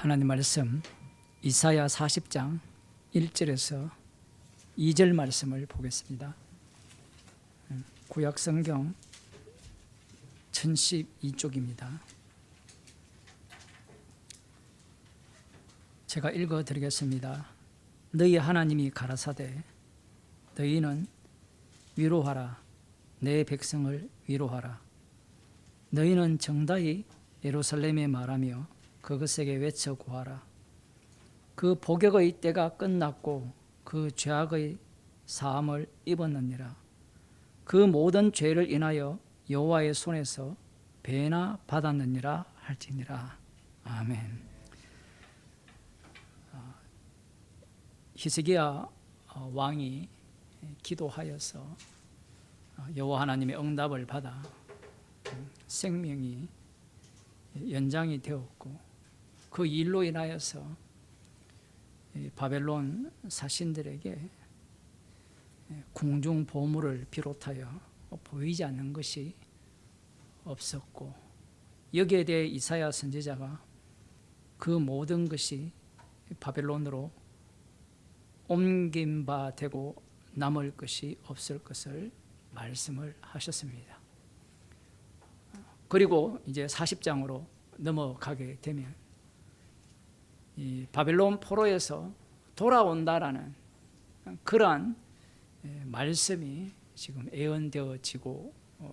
하나님 말씀 이사야 40장 1절에서 2절 말씀을 보겠습니다. 구약 성경 1012쪽입니다. 제가 읽어 드리겠습니다. 너희 하나님이 가라사대 너희는 위로하라 내 백성을 위로하라. 너희는 정다이 예루살렘에 말하며 그것에게 외쳐 구하라. 그 복역의 때가 끝났고 그 죄악의 사함을 입었느니라. 그 모든 죄를 인하여 여호와의 손에서 배나 받았느니라 할지니라. 아멘. 히스기야 왕이 기도하여서 여호와 하나님의 응답을 받아 생명이 연장이 되었고, 그 일로 인하여서 바벨론 사신들에게 궁중 보물을 비롯하여 보이지 않는 것이 없었고, 여기에 대해 이사야 선지자가 그 모든 것이 바벨론으로 옮긴 바 되고 남을 것이 없을 것을 말씀을 하셨습니다. 그리고 이제 40장으로 넘어가게 되면 이 바벨론 포로에서 돌아온다라는 그러한 말씀이 지금 예언되어지고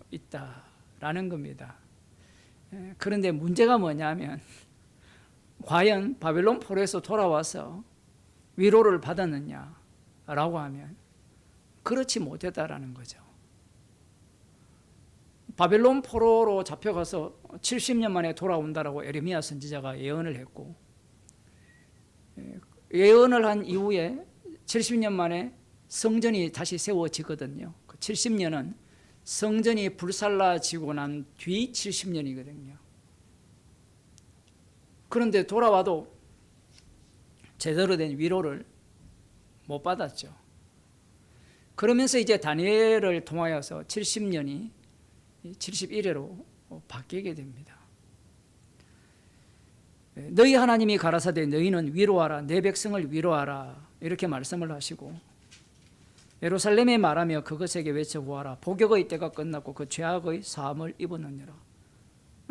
있다라는 겁니다. 그런데 문제가 뭐냐면, 과연 바벨론 포로에서 돌아와서 위로를 받았느냐라고 하면 그렇지 못했다라는 거죠. 바벨론 포로로 잡혀가서 70년 만에 돌아온다라고 에레미야 선지자가 예언을 했고, 예언을 한 이후에 70년 만에 성전이 다시 세워지거든요. 70년은 성전이 불살라지고 난 뒤 70년이거든요. 그런데 돌아와도 제대로 된 위로를 못 받았죠. 그러면서 이제 다니엘을 통하여서 70년이 71회로 바뀌게 됩니다. 너희 하나님이 가라사대 너희는 위로하라 내 백성을 위로하라 이렇게 말씀을 하시고, 예루살렘에 말하며 그것에게 외쳐 구하라. 복역의 때가 끝났고 그 죄악의 사함을 입었느니라.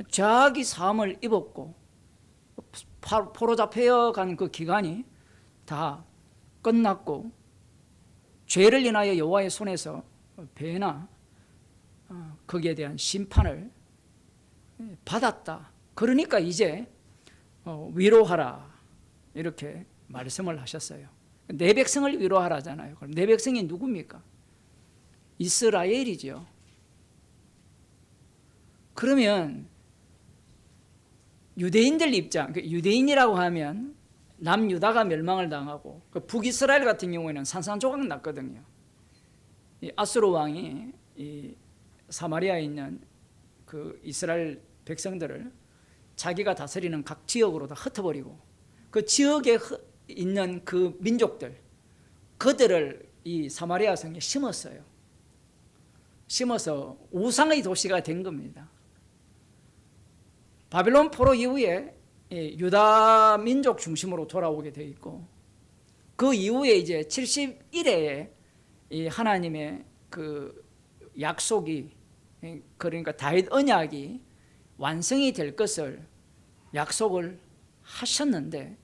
죄악이 사함을 입었고 포로 잡혀간 그 기간이 다 끝났고, 죄를 인하여 여호와의 손에서 배나 거기에 대한 심판을 받았다. 그러니까 이제 위로하라 이렇게 말씀을 하셨어요. 내 백성을 위로하라잖아요. 그럼 내 백성이 누굽니까? 이스라엘이죠. 그러면 유대인들 입장, 유대인이라고 하면 남유다가 멸망을 당하고 북이스라엘 같은 경우에는 산산조각 났거든요. 이 아수르 왕이 이 사마리아에 있는 그 이스라엘 백성들을 자기가 다스리는 각 지역으로 다 흩어버리고, 그 지역에 있는 그 민족들, 그들을 이 사마리아 성에 심었어요. 심어서 우상의 도시가 된 겁니다. 바벨론 포로 이후에 유다 민족 중심으로 돌아오게 돼 있고, 그 이후에 이제 71회에 이 하나님의 그 약속이, 그러니까 다윗 언약이 완성이 될 것을 약속을 하셨는데,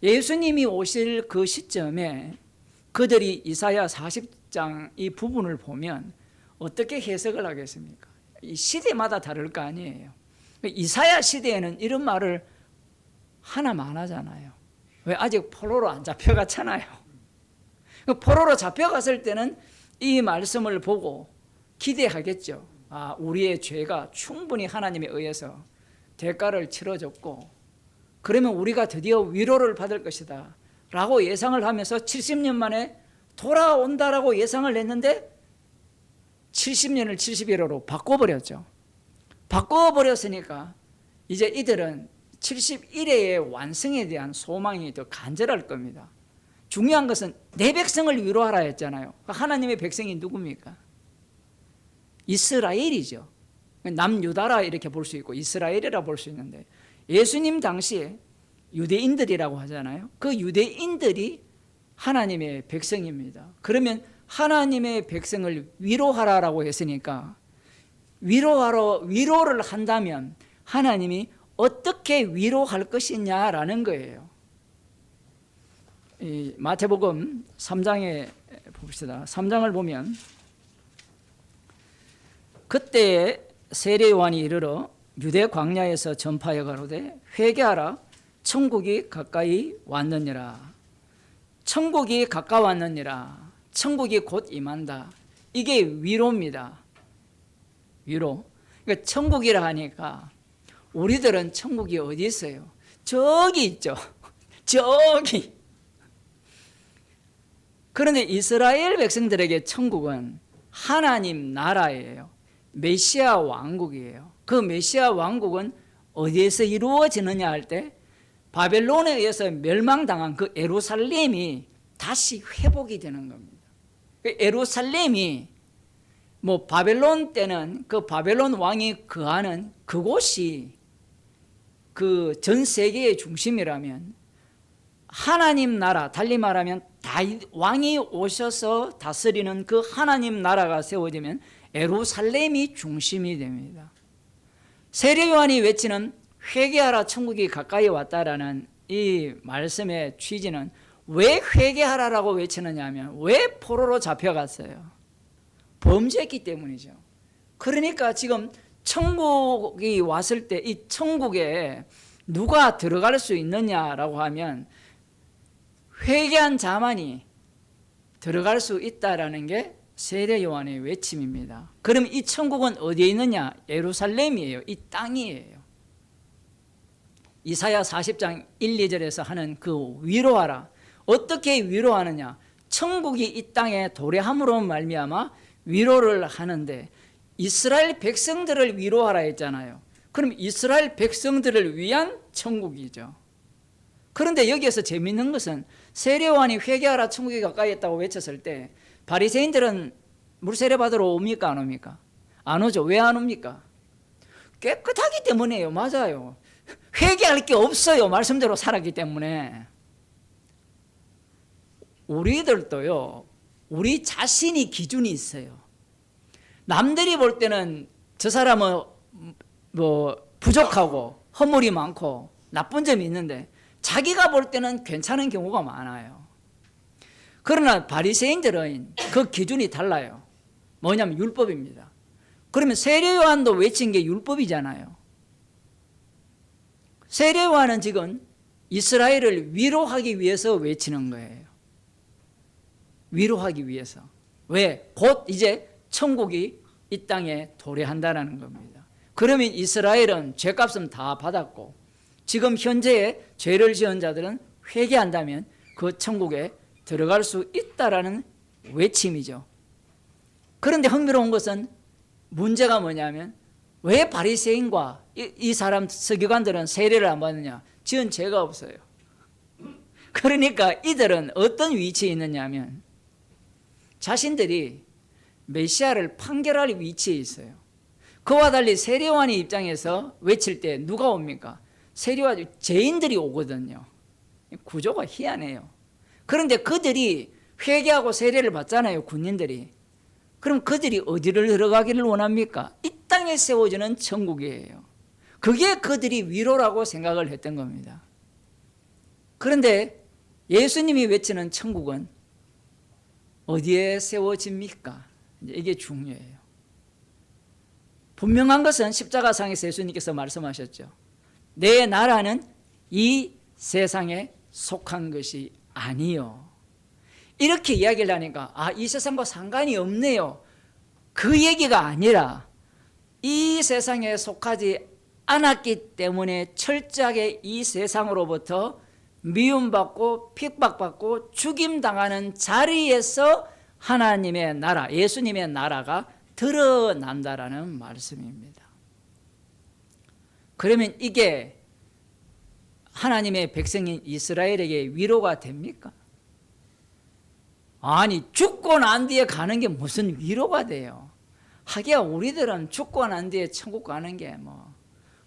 예수님이 오실 그 시점에 그들이 이사야 40장 이 부분을 보면 어떻게 해석을 하겠습니까? 이 시대마다 다를 거 아니에요. 이사야 시대에는 이런 말을 하나만 안 하잖아요. 왜? 아직 포로로 안 잡혀갔잖아요. 포로로 잡혀갔을 때는 이 말씀을 보고 기대하겠죠. 아, 우리의 죄가 충분히 하나님에 의해서 대가를 치러졌고, 그러면 우리가 드디어 위로를 받을 것이다 라고 예상을 하면서 70년 만에 돌아온다라고 예상을 했는데 70년을 71호로 바꿔버렸죠. 바꿔버렸으니까 이제 이들은 71회의 완성에 대한 소망이 더 간절할 겁니다. 중요한 것은 내 백성을 위로하라 했잖아요. 하나님의 백성이 누굽니까? 이스라엘이죠. 남유다라 이렇게 볼 수 있고 이스라엘이라 볼 수 있는데, 예수님 당시에 유대인들이라고 하잖아요. 그 유대인들이 하나님의 백성입니다. 그러면 하나님의 백성을 위로하라라고 했으니까 위로를 한다면 하나님이 어떻게 위로할 것이냐라는 거예요. 이 마태복음 3장에 봅시다. 3장을 보면 그때에 세례 요한이 이르러 유대 광야에서 전파하여 가로되 회개하라 천국이 가까이 왔느니라. 천국이 가까웠느니라. 천국이 곧 임한다. 이게 위로입니다. 위로. 그러니까 천국이라 하니까 우리들은 천국이 어디 있어요? 저기 있죠. 저기. 그런데 이스라엘 백성들에게 천국은 하나님 나라예요. 메시아 왕국이에요. 그 메시아 왕국은 어디에서 이루어지느냐 할 때 바벨론에 의해서 멸망당한 그 예루살렘이 다시 회복이 되는 겁니다. 예루살렘이 뭐 바벨론 때는 그 바벨론 왕이 거하는 그곳이 그 전 세계의 중심이라면 하나님 나라, 달리 말하면 다윗 왕이 오셔서 다스리는 그 하나님 나라가 세워지면 예루살렘이 중심이 됩니다. 세례 요한이 외치는 회개하라 천국이 가까이 왔다라는 이 말씀의 취지는 왜 회개하라라고 외치느냐 하면 왜 포로로 잡혀갔어요? 범죄했기 때문이죠. 그러니까 지금 천국이 왔을 때 이 천국에 누가 들어갈 수 있느냐라고 하면 회개한 자만이 들어갈 수 있다라는 게 세례 요한의 외침입니다. 그럼 이 천국은 어디에 있느냐? 예루살렘이에요. 이 땅이에요. 이사야 40장 1, 2절에서 하는 그 위로하라. 어떻게 위로하느냐? 천국이 이 땅에 도래함으로 말미암아 위로를 하는데 이스라엘 백성들을 위로하라 했잖아요. 그럼 이스라엘 백성들을 위한 천국이죠. 그런데 여기에서 재미있는 것은 세례 요한이 회개하라 천국이 가까이 있다고 외쳤을 때 바리새인들은 물세례 받으러 옵니까 안 옵니까? 안 오죠. 왜 안 옵니까? 깨끗하기 때문이에요. 맞아요. 회개할 게 없어요. 말씀대로 살았기 때문에. 우리들도요, 우리 자신이 기준이 있어요. 남들이 볼 때는 저 사람은 뭐 부족하고 허물이 많고 나쁜 점이 있는데 자기가 볼 때는 괜찮은 경우가 많아요. 그러나 바리새인들은 그 기준이 달라요. 뭐냐면 율법입니다. 그러면 세례 요한도 외친 게 율법이잖아요. 세례 요한은 지금 이스라엘을 위로하기 위해서 외치는 거예요. 위로하기 위해서. 왜? 곧 이제 천국이 이 땅에 도래한다는 겁니다. 그러면 이스라엘은 죄값은 다 받았고 지금 현재의 죄를 지은 자들은 회개한다면 그 천국에 들어갈 수 있다라는 외침이죠. 그런데 흥미로운 것은 문제가 뭐냐면 왜 바리새인과 이 사람 서기관들은 세례를 안 받느냐? 지은 죄가 없어요. 그러니까 이들은 어떤 위치에 있느냐 하면 자신들이 메시아를 판결할 위치에 있어요. 그와 달리 세례 요한의 입장에서 외칠 때 누가 옵니까? 세례 요한 죄인들이 오거든요. 구조가 희한해요. 그런데 그들이 회개하고 세례를 받잖아요. 군인들이. 그럼 그들이 어디를 들어가기를 원합니까? 이 땅에 세워지는 천국이에요. 그게 그들이 위로라고 생각을 했던 겁니다. 그런데 예수님이 외치는 천국은 어디에 세워집니까? 이게 중요해요. 분명한 것은 십자가상에서 예수님께서 말씀하셨죠. 내 나라는 이 세상에 속한 것이 아니요. 이렇게 이야기를 하니까 이 세상과 상관이 없네요. 그 얘기가 아니라 이 세상에 속하지 않았기 때문에 철저하게 이 세상으로부터 미움받고 핍박받고 죽임당하는 자리에서 하나님의 나라, 예수님의 나라가 드러난다라는 말씀입니다. 그러면 이게 하나님의 백성인 이스라엘에게 위로가 됩니까? 아니, 죽고 난 뒤에 가는 게 무슨 위로가 돼요? 하기야 우리들은 죽고 난 뒤에 천국 가는 게 뭐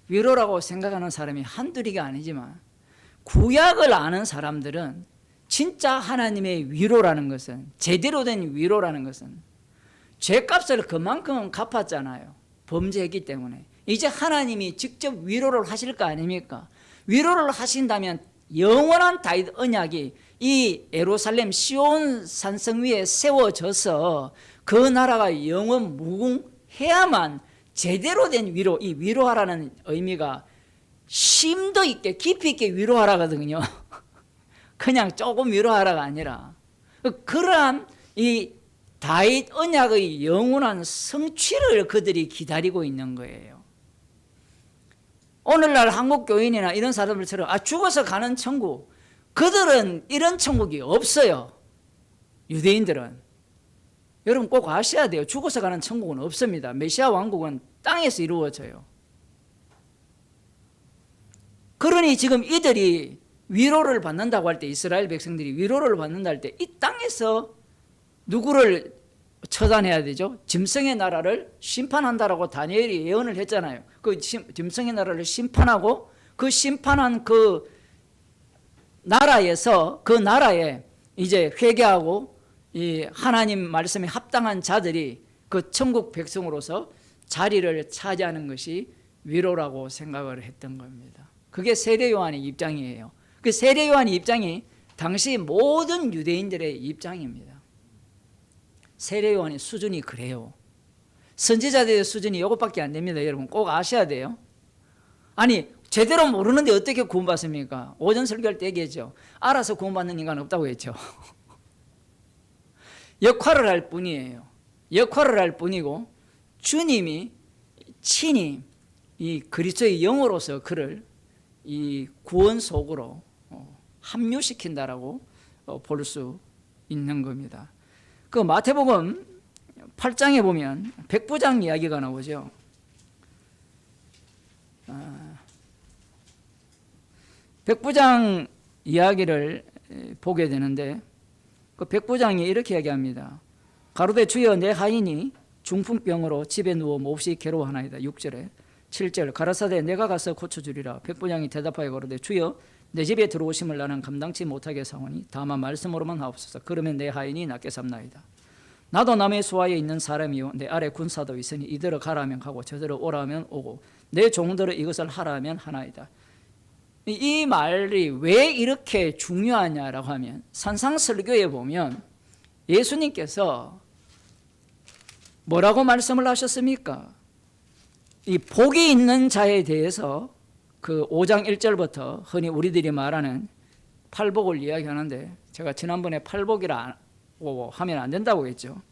위로라고 생각하는 사람이 한둘이가 아니지만 구약을 아는 사람들은 진짜 하나님의 위로라는 것은, 제대로 된 위로라는 것은 죄값을 그만큼 갚았잖아요. 범죄했기 때문에. 이제 하나님이 직접 위로를 하실 거 아닙니까? 위로를 하신다면 영원한 다윗 언약이 이 예루살렘 시온 산성 위에 세워져서 그 나라가 영원 무궁해야만 제대로 된 위로, 이 위로하라는 의미가 심도 있게 깊이 있게 위로하라거든요. 그냥 조금 위로하라가 아니라 그러한 이 다윗 언약의 영원한 성취를 그들이 기다리고 있는 거예요. 오늘날 한국 교인이나 이런 사람들처럼 죽어서 가는 천국, 그들은 이런 천국이 없어요. 유대인들은. 여러분 꼭 아셔야 돼요. 죽어서 가는 천국은 없습니다. 메시아 왕국은 땅에서 이루어져요. 그러니 지금 이들이 위로를 받는다고 할 때, 이스라엘 백성들이 위로를 받는다 할 때 이 땅에서 누구를 처단해야 되죠? 짐승의 나라를 심판한다라고 다니엘이 예언을 했잖아요. 그 짐승의 나라를 심판하고 그 심판한 그 나라에서 그 나라에 이제 회개하고 이 하나님 말씀에 합당한 자들이 그 천국 백성으로서 자리를 차지하는 것이 위로라고 생각을 했던 겁니다. 그게 세례 요한의 입장이에요. 그 세례 요한의 입장이 당시 모든 유대인들의 입장입니다. 세례 요한의 수준이 그래요. 선지자들의 수준이 이것밖에 안 됩니다. 여러분 꼭 아셔야 돼요. 아니 제대로 모르는데 어떻게 구원받습니까? 오전 설교할 때 얘기했죠. 알아서 구원받는 인간은 없다고 했죠. 역할을 할 뿐이에요. 역할을 할 뿐이고 주님이 친히 이 그리스도의 영으로서 그를 이 구원 속으로 합류시킨다라고 볼 수 있는 겁니다. 그 마태복음 8장에 보면 백부장 이야기가 나오죠. 백부장 이야기를 보게 되는데 그 백부장이 이렇게 이야기합니다. 가로되 주여 내 하인이 중풍병으로 집에 누워 몹시 괴로워하나이다. 6절에 7절 가라사대 내가 가서 고쳐주리라. 백부장이 대답하여 가로되 주여 내 집에 들어오심을 나는 감당치 못하게 사오니 다만 말씀으로만 하옵소서. 그러면 내 하인이 낫게 삼나이다. 나도 남의 수하에 있는 사람이요 내 아래 군사도 있으니 이대로 가라면 가고 저대로 오라면 오고 내 종들을 이것을 하라면 하나이다. 이 말이 왜 이렇게 중요하냐라고 하면 산상설교에 보면 예수님께서 뭐라고 말씀을 하셨습니까? 이 복이 있는 자에 대해서 그 5장 1절부터 흔히 우리들이 말하는 팔복을 이야기하는데 제가 지난번에 팔복이라고 하면 안 된다고 했죠.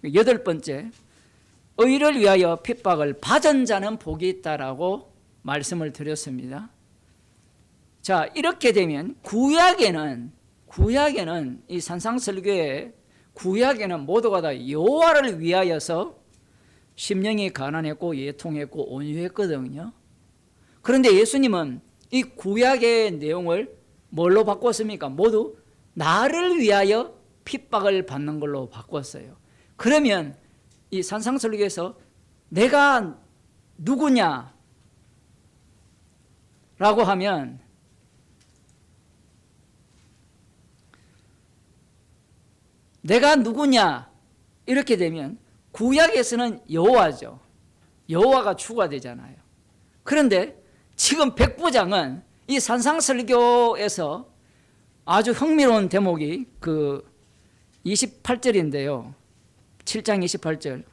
8번째, 의를 위하여 핍박을 받은 자는 복이 있다라고 말씀을 드렸습니다. 자, 이렇게 되면 구약에는 이 산상설교의 구약에는 모두가 다 여호와를 위하여서 심령이 가난했고 예통했고 온유했거든요. 그런데 예수님은 이 구약의 내용을 뭘로 바꿨습니까? 모두 나를 위하여 핍박을 받는 걸로 바꿨어요. 그러면 이 산상설교에서 내가 누구냐? 라고 하면 내가 누구냐? 이렇게 되면 구약에서는 여호와죠. 여호와가 주가 되잖아요. 그런데 지금 백부장은 이 산상설교에서 아주 흥미로운 대목이 그 28절인데요. 7장 28절.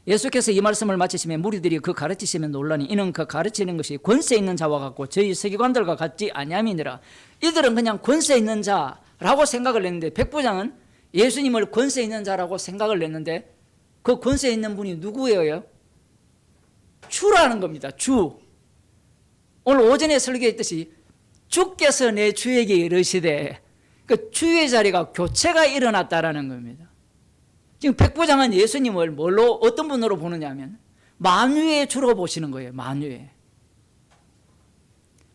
예수께서 이 말씀을 마치시면 무리들이 그 가르치시면 놀라니 이는 그 가르치는 것이 권세 있는 자와 같고 저희 서기관들과 같지 아니함이니라. 이들은 그냥 권세 있는 자라고 생각을 했는데 백부장은 예수님을 권세 있는 자라고 생각을 했는데 그 권세 있는 분이 누구예요? 주라는 겁니다. 주. 오늘 오전에 설교했듯이 주께서 내 주에게 이르시되 그 주의 자리가 교체가 일어났다라는 겁니다. 지금 백부장은 예수님을 뭘로 어떤 분으로 보느냐 하면 만유의 주로 보시는 거예요.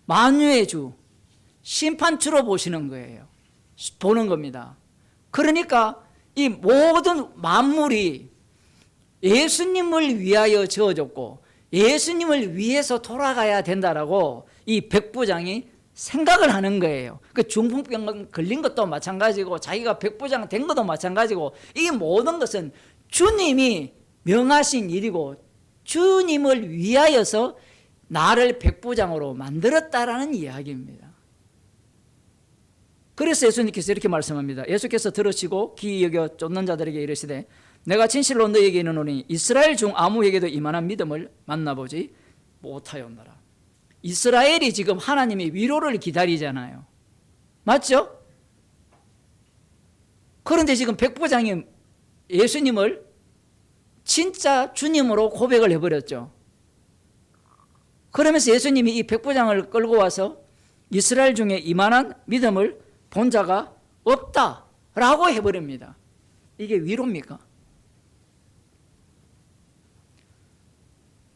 만유의 주, 심판주로 보시는 거예요. 보는 겁니다. 그러니까 이 모든 만물이 예수님을 위하여 지어졌고 예수님을 위해서 돌아가야 된다라고 이 백부장이 생각을 하는 거예요. 그 중풍병 걸린 것도 마찬가지고 자기가 백부장 된 것도 마찬가지고 이 모든 것은 주님이 명하신 일이고 주님을 위하여서 나를 백부장으로 만들었다라는 이야기입니다. 그래서 예수님께서 이렇게 말씀합니다. 예수께서 들으시고 귀히 여겨 쫓는 자들에게 이르시되 내가 진실로 너에게 이르노니 이스라엘 중 아무에게도 이만한 믿음을 만나보지 못하였노라. 이스라엘이 지금 하나님의 위로를 기다리잖아요. 맞죠? 그런데 지금 백부장이 예수님을 진짜 주님으로 고백을 해버렸죠. 그러면서 예수님이 이 백부장을 끌고 와서 이스라엘 중에 이만한 믿음을 본 자가 없다라고 해버립니다. 이게 위로입니까?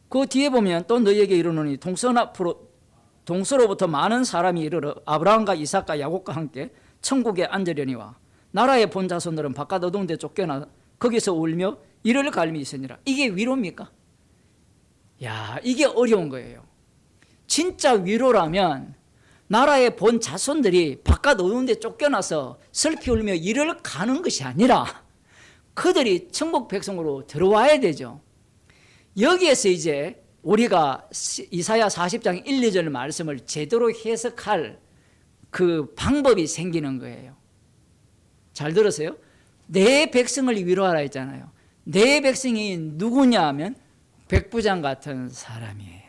그 뒤에 보면 또 너희에게 이르노니 동서로부터 많은 사람이 이르러 아브라함과 이삭과 야곱과 함께 천국에 앉으려니와 나라의 본 자손들은 바깥 어두운 데 쫓겨나 거기서 울며 이를 갈미 있으니라. 이게 위로입니까? 야, 이게 어려운 거예요. 진짜 위로라면 나라의 본 자손들이 바깥 어두운 데 쫓겨나서 슬피 울며 이를 가는 것이 아니라 그들이 천국 백성으로 들어와야 되죠. 여기에서 이제 우리가 이사야 40장 1, 2절 말씀을 제대로 해석할 그 방법이 생기는 거예요. 잘 들으세요? 내 백성을 위로하라 했잖아요. 내 백성이 누구냐 하면 백부장 같은 사람이에요.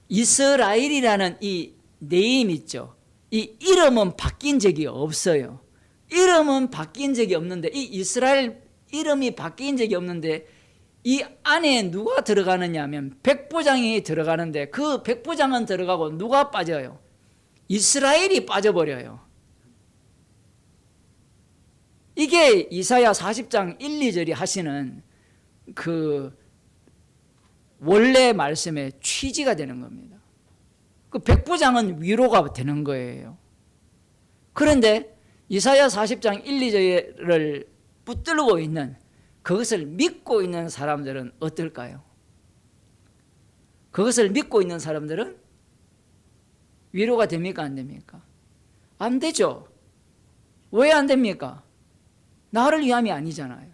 이스라엘이라는 이 네임 있죠. 이 이름은 바뀐 적이 없어요. 이름은 바뀐 적이 없는데 이 이스라엘 이름이 바뀐 적이 없는데 이 안에 누가 들어가느냐 하면 백부장이 들어가는데 그 백부장은 들어가고 누가 빠져요? 이스라엘이 빠져버려요. 이게 이사야 40장 1, 2절이 하시는 그 원래 말씀의 취지가 되는 겁니다. 그 백부장은 위로가 되는 거예요. 그런데 이사야 40장 1, 2절을 붙들고 있는 그것을 믿고 있는 사람들은 어떨까요? 그것을 믿고 있는 사람들은 위로가 됩니까? 안 됩니까? 안 되죠. 왜 안 됩니까? 나를 위함이 아니잖아요.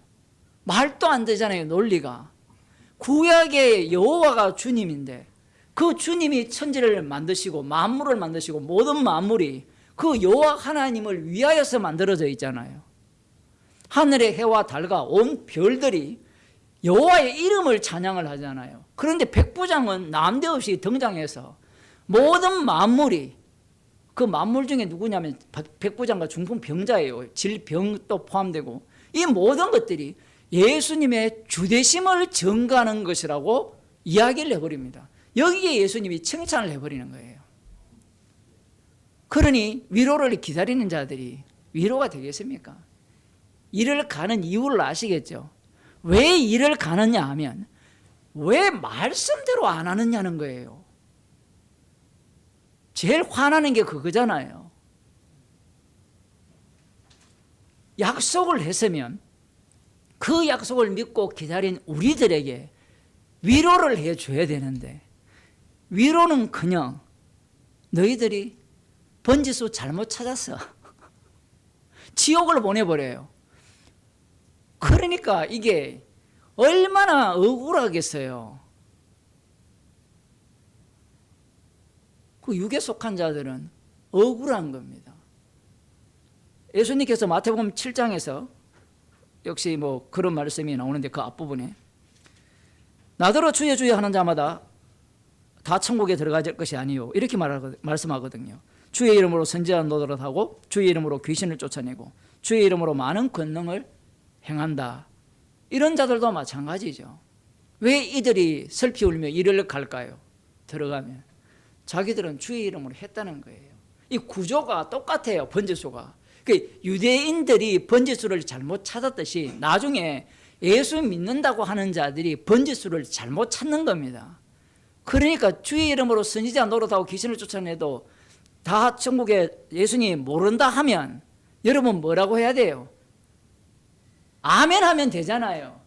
말도 안 되잖아요. 논리가. 구약의 여호와가 주님인데 그 주님이 천지를 만드시고 만물을 만드시고 모든 만물이 그 여호와 하나님을 위하여서 만들어져 있잖아요. 하늘의 해와 달과 온 별들이 여호와의 이름을 찬양을 하잖아요. 그런데 백부장은 남대없이 등장해서 모든 만물이 그 만물 중에 누구냐면 백부장과 중풍병자예요. 질병도 포함되고 이 모든 것들이 예수님의 주되심을 증거하는 것이라고 이야기를 해버립니다. 여기에 예수님이 칭찬을 해버리는 거예요. 그러니 위로를 기다리는 자들이 위로가 되겠습니까? 이를 가는 이유를 아시겠죠? 왜 이를 가느냐 하면 왜 말씀대로 안 하느냐는 거예요. 제일 화나는 게 그거잖아요. 약속을 했으면 그 약속을 믿고 기다린 우리들에게 위로를 해줘야 되는데 위로는 그냥 너희들이 번지수 잘못 찾았어. 지옥을 보내버려요. 그러니까 이게 얼마나 억울하겠어요. 그 육에 속한 자들은 억울한 겁니다. 예수님께서 마태복음 7장에서 역시 뭐 그런 말씀이 나오는데 그 앞부분에 나더러 주여 주여 하는 자마다 다 천국에 들어갈 것이 아니요 이렇게 말씀하거든요. 주의 이름으로 선지자는 노릇하고 주의 이름으로 귀신을 쫓아내고 주의 이름으로 많은 권능을 행한다. 이런 자들도 마찬가지죠. 왜 이들이 슬피 울며 이를 갈까요? 들어가면 자기들은 주의 이름으로 했다는 거예요. 이 구조가 똑같아요. 번지수가. 그 유대인들이 번지수를 잘못 찾았듯이 나중에 예수 믿는다고 하는 자들이 번지수를 잘못 찾는 겁니다. 그러니까 주의 이름으로 선지자 노릇하고 귀신을 쫓아내도 다 천국에 예수님이 모른다 하면 여러분 뭐라고 해야 돼요? 아멘 하면 되잖아요.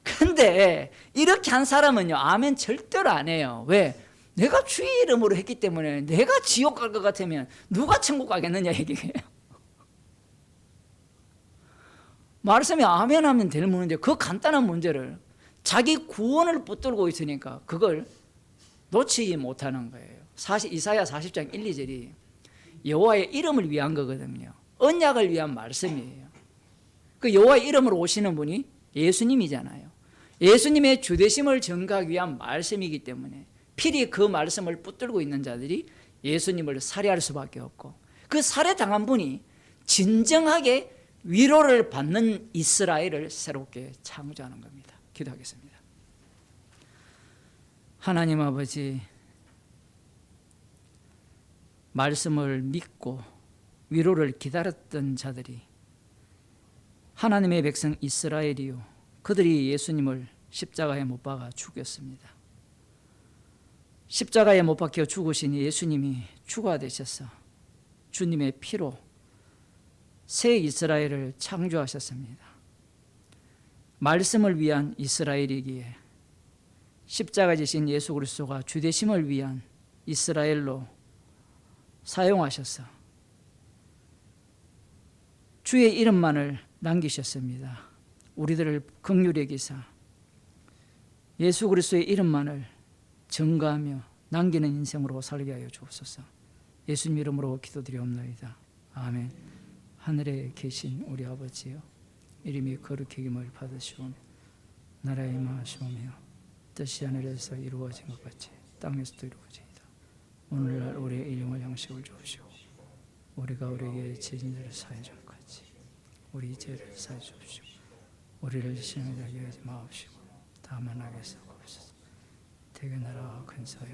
근데 이렇게 한 사람은요 아멘 절대로 안 해요. 왜? 내가 주의 이름으로 했기 때문에 내가 지옥 갈 것 같으면 누가 천국 가겠느냐 얘기해요. 말씀이 아멘 하면 될 문제, 그 간단한 문제를 자기 구원을 붙들고 있으니까 그걸 놓치지 못하는 거예요. 이사야 40장 1, 2절이 여호와의 이름을 위한 거거든요. 언약을 위한 말씀이에요. 그 여호와의 이름으로 오시는 분이 예수님이잖아요. 예수님의 주되심을 전가하기 위한 말씀이기 때문에 필히 그 말씀을 붙들고 있는 자들이 예수님을 살해할 수밖에 없고, 그 살해당한 분이 진정하게 위로를 받는 이스라엘을 새롭게 창조하는 겁니다. 기도하겠습니다. 하나님 아버지, 말씀을 믿고 위로를 기다렸던 자들이 하나님의 백성 이스라엘이요, 그들이 예수님을 십자가에 못 박아 죽였습니다. 십자가에 못 박혀 죽으신 예수님이 주가 되셔서 주님의 피로 새 이스라엘을 창조하셨습니다. 말씀을 위한 이스라엘이기에 십자가 지신 예수 그리스도가 주되심을 위한 이스라엘로 사용하셔서 주의 이름만을 남기셨습니다. 우리들을 긍휼히 여기사 예수 그리스도의 이름만을 전가하며 남기는 인생으로 살게 하여 주옵소서. 예수님 이름으로 기도드리옵나이다. 아멘. 하늘에 계신 우리 아버지여, 이름이 거룩히 여김을 받으시오며 나라에 임하시오며 뜻이 하늘에서 이루어진 것 같이 땅에서도 이루어지이다. 오늘날 우리의 일용할 양식을 주옵시고 우리가 우리에게 지은 죄를 사하여 준 것 같이 우리 죄를 사하여 주옵시고 우리를 시험에 들게 하지 마옵시고 다만 악에서 구하소서. 대개 나라와 근사의